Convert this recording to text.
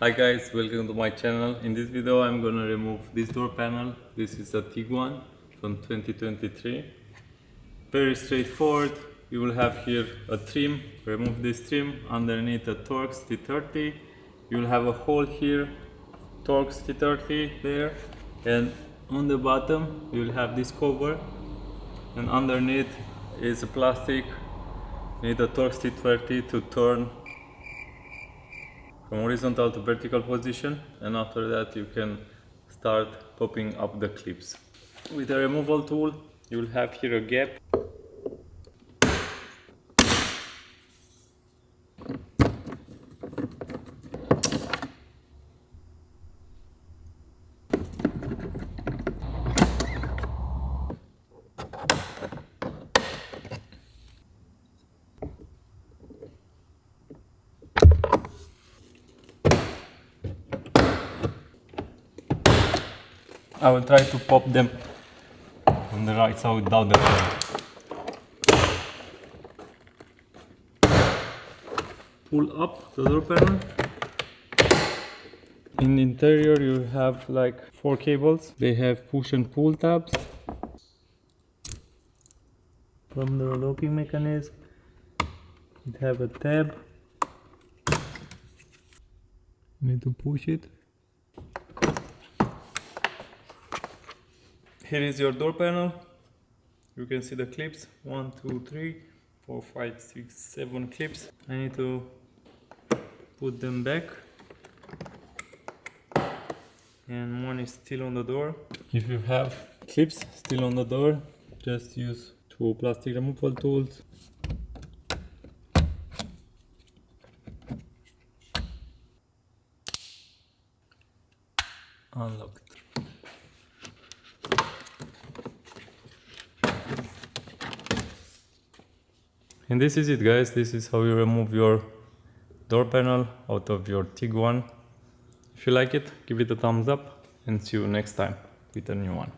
Hi guys, welcome to my channel. In this video I'm gonna remove this door panel. This is a Tiguan from 2023. Very straightforward. You will have here a trim. Remove this trim. Underneath a Torx T30. You will have a hole here, Torx T30 there, and on the bottom you will have this cover, and underneath is a plastic. You need a Torx T30 to turn from horizontal to vertical position, and after that you can start popping up the clips. With a removal tool you will have here a gap. I will try to pop them on the right side without the turn. Pull up the door panel. In the interior you have like 4 cables. They have push and pull tabs. From the locking mechanism, it have a tab. You need to push it. Here is your door panel. You can see the clips. 1, 2, 3, 4, 5, 6, 7 clips. I need to put them back. And one is still on the door. If you have clips still on the door, just use 2 plastic removal tools. Unlock it. And this is it, guys. This is how you remove your door panel out of your Tiguan. If you like it, give it a thumbs up and see you next time with a new one.